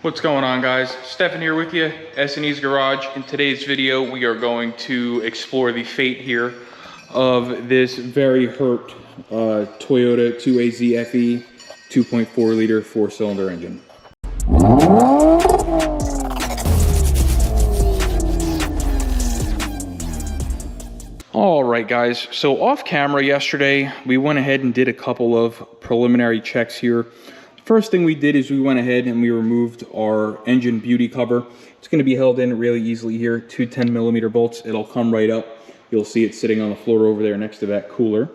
What's going on, guys? Stefan here with you, S&E's Garage. In today's video, we are going to explore the fate here of this very hurt Toyota 2AZ FE 2.4 liter 4-cylinder engine. All right, guys, so off camera yesterday, we went ahead and did a couple of preliminary checks here. First thing we did is we went ahead and we removed our engine beauty cover. It's going to be held in really easily here, two 10mm bolts. It'll come right up. You'll see it sitting on the floor over there next to that cooler.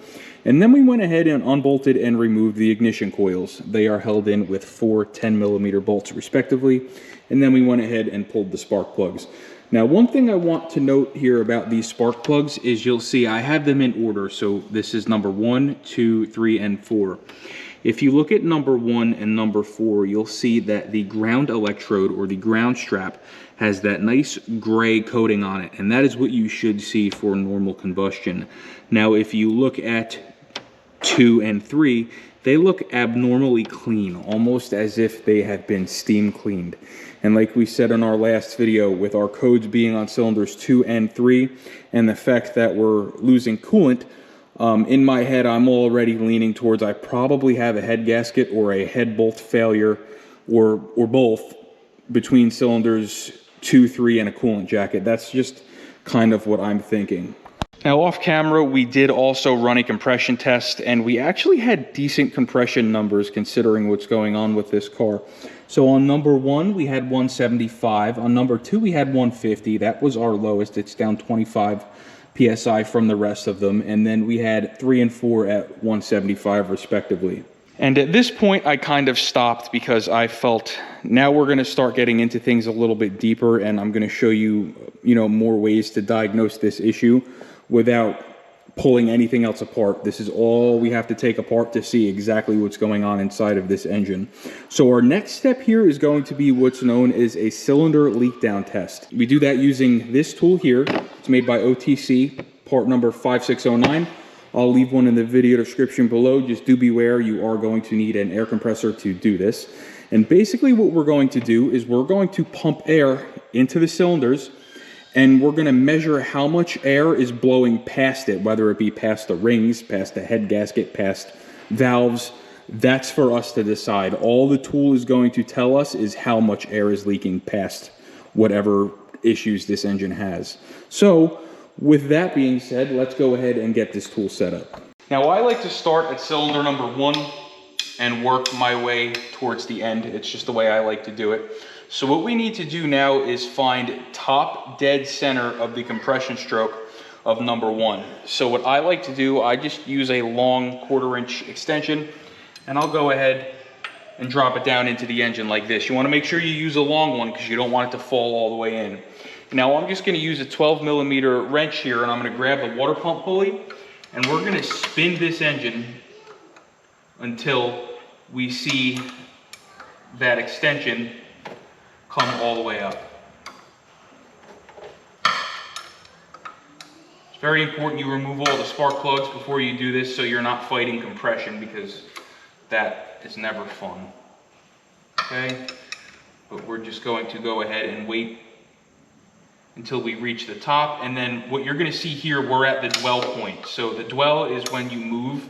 And then we went ahead and unbolted and removed the ignition coils. They are held in with four 10mm bolts respectively. And then we went ahead and pulled the spark plugs. Now, one thing I want to note here about these spark plugs is you'll see I have them in order. So this is number 1, 2, 3, and 4. If you look at number 1 and number 4, you'll see that the ground electrode or the ground strap has that nice gray coating on it, and that is what you should see for normal combustion. Now, if you look at 2 and 3, they look abnormally clean, almost as if they have been steam cleaned. And like we said in our last video, with our codes being on cylinders 2 and 3, and the fact that we're losing coolant, in my head, I'm already leaning towards I probably have a head gasket or a head bolt failure or both between cylinders 2, 3, and a coolant jacket. That's just kind of what I'm thinking. Now, off camera, we did also run a compression test, and we actually had decent compression numbers considering what's going on with this car. So on number 1, we had 175. On number 2, we had 150. That was our lowest. It's down 25 PSI from the rest of them, and then we had 3 and 4 at 175 respectively. And at this point I kind of stopped because I felt now we're going to start getting into things a little bit deeper, and I'm going to show you more ways to diagnose this issue without pulling anything else apart. This is all we have to take apart to see exactly what's going on inside of this engine. So our next step here is going to be what's known as a cylinder leak down test. We do that using this tool here. It's made by OTC, part number 5609. I'll leave one in the video description below. Just do beware, you are going to need an air compressor to do this. And basically what we're going to do is we're going to pump air into the cylinders, and we're going to measure how much air is blowing past it, whether it be past the rings, past the head gasket, past valves. That's for us to decide. All the tool is going to tell us is how much air is leaking past whatever issues this engine has. So with that being said, let's go ahead and get this tool set up. Now, I like to start at cylinder number 1 and work my way towards the end. It's just the way I like to do it. So what we need to do now is find top dead center of the compression stroke of number 1. So what I like to do, I just use a long 1/4 inch extension, and I'll go ahead and drop it down into the engine like this. You want to make sure you use a long one because you don't want it to fall all the way in. Now I'm just going to use a 12mm wrench here, and I'm going to grab the water pump pulley, and we're going to spin this engine until we see that extension come all the way up. It's very important you remove all the spark plugs before you do this so you're not fighting compression, because that is never fun. Okay? But we're just going to go ahead and wait until we reach the top, and then what you're going to see here, we're at the dwell point. So the dwell is when you move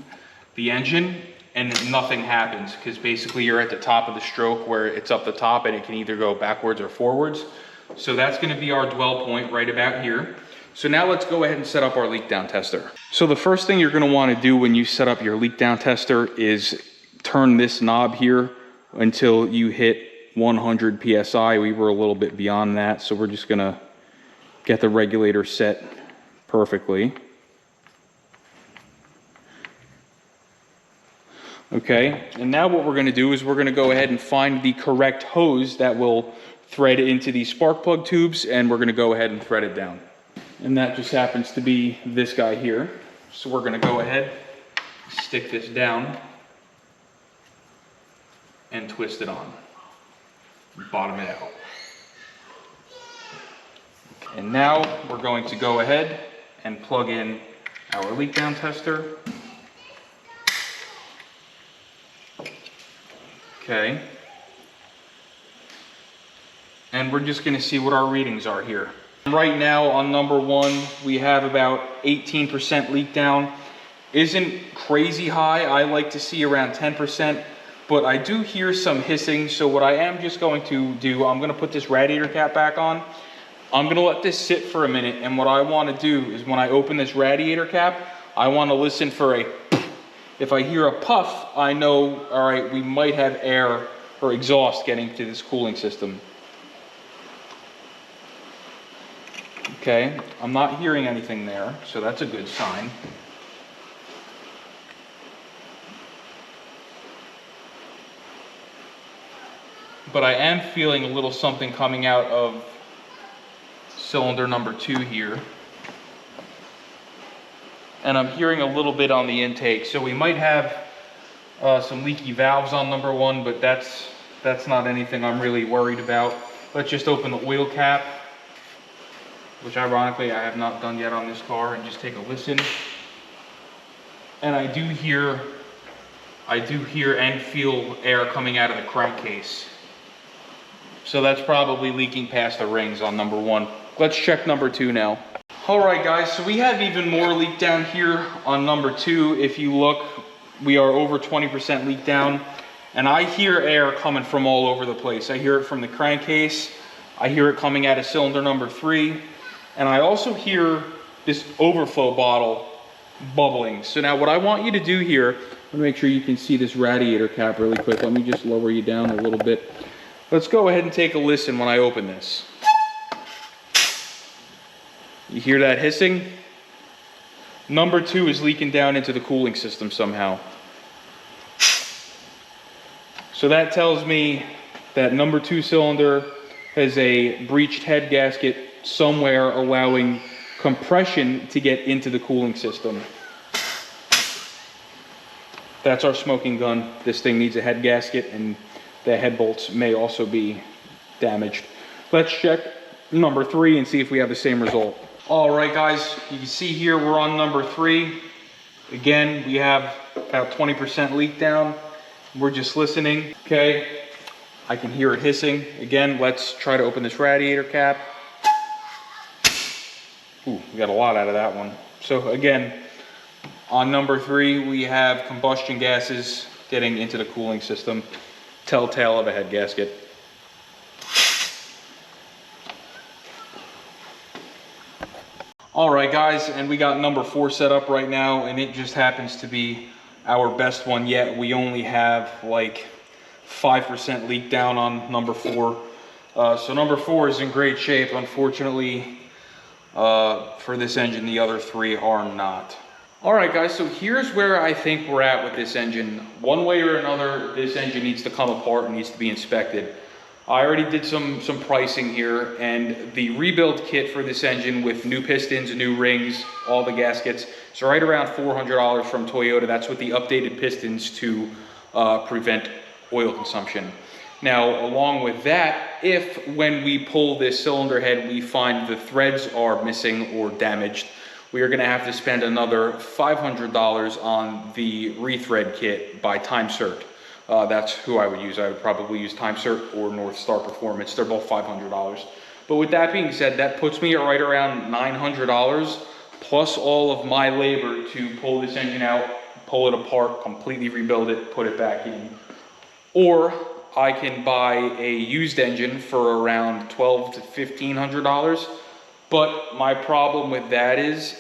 the engine and nothing happens, because basically you're at the top of the stroke where it's up the top and it can either go backwards or forwards. So that's going to be our dwell point right about here. So now let's go ahead and set up our leak down tester. So the first thing you're going to want to do when you set up your leak down tester is turn this knob here until you hit 100 PSI. We were a little bit beyond that, so we're just going to get the regulator set perfectly. Okay, and now what we're going to do is we're going to go ahead and find the correct hose that will thread into these spark plug tubes, and we're going to go ahead and thread it down. And that just happens to be this guy here. So we're going to go ahead, stick this down, and twist it on. Bottom it out. And now we're going to go ahead and plug in our leak down tester. Okay. and we're just gonna see what our readings are here. Right now on number 1, we have about 18% leak down. Isn't crazy high. I like to see around 10%, but I do hear some hissing. So what I am just going to do, I'm gonna put this radiator cap back on. I'm gonna let this sit for a minute, and what I wanna do is when I open this radiator cap, I wanna listen for a, if I hear a puff, I know, all right, we might have air or exhaust getting to this cooling system. Okay, I'm not hearing anything there, so that's a good sign. But I am feeling a little something coming out of cylinder number 2 here. And I'm hearing a little bit on the intake. So we might have some leaky valves on number 1, but that's not anything I'm really worried about. Let's just open the oil cap, which ironically I have not done yet on this car, and just take a listen. And I do hear and feel air coming out of the crankcase. So that's probably leaking past the rings on number 1. Let's check number 2 now. All right, guys, so we have even more leak down here on number 2. If you look, we are over 20% leak down, and I hear air coming from all over the place. I hear it from the crankcase. I hear it coming out of cylinder number 3, and I also hear this overflow bottle bubbling. So now what I want you to do here, let me make sure you can see this radiator cap really quick. Let me just lower you down a little bit. Let's go ahead and take a listen when I open this. You hear that hissing? Number 2 is leaking down into the cooling system somehow. So that tells me that number 2 cylinder has a breached head gasket somewhere allowing compression to get into the cooling system. That's our smoking gun. This thing needs a head gasket, and the head bolts may also be damaged. Let's check number 3 and see if we have the same result. All right, guys, you can see here we're on number 3. Again, we have about 20% leak down. We're just listening, okay? I can hear it hissing. Again, let's try to open this radiator cap. Ooh, we got a lot out of that one. So again, on number 3, we have combustion gases getting into the cooling system. Telltale of a head gasket. All right, guys, and we got number 4 set up right now, and it just happens to be our best one yet. We only have like 5% leak down on number 4. So number 4 is in great shape. Unfortunately, for this engine, the other 3 are not. All right, guys, so here's where I think we're at with this engine. One way or another, this engine needs to come apart and needs to be inspected. I already did some pricing here, and the rebuild kit for this engine with new pistons, new rings, all the gaskets, is right around $400 from Toyota. That's with the updated pistons to prevent oil consumption. Now, along with that, if when we pull this cylinder head, we find the threads are missing or damaged, we are gonna have to spend another $500 on the rethread kit by Time Cert. That's who I would use. I would probably use Time Cert or North Star Performance. They're both $500. But with that being said, that puts me at right around $900 plus all of my labor to pull this engine out, pull it apart, completely rebuild it, put it back in. Or I can buy a used engine for around $1,200 to $1,500. But my problem with that is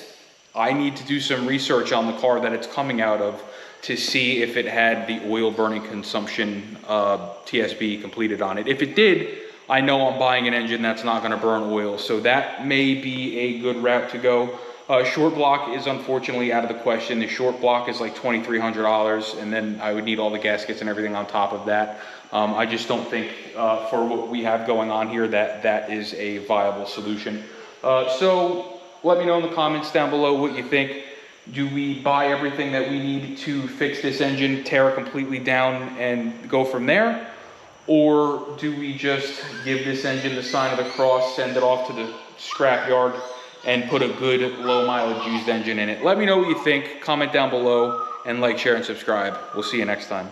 I need to do some research on the car that it's coming out of to see if it had the oil burning consumption TSB completed on it. If it did, I know I'm buying an engine that's not gonna burn oil, so that may be a good route to go. Short block is unfortunately out of the question. The short block is like $2,300, and then I would need all the gaskets and everything on top of that. I just don't think for what we have going on here that is a viable solution. So let me know in the comments down below what you think. Do we buy everything that we need to fix this engine, tear it completely down and go from there? Or do we just give this engine the sign of the cross, send it off to the scrap yard and put a good low mileage used engine in it? Let me know what you think, comment down below, and like, share, and subscribe. We'll see you next time.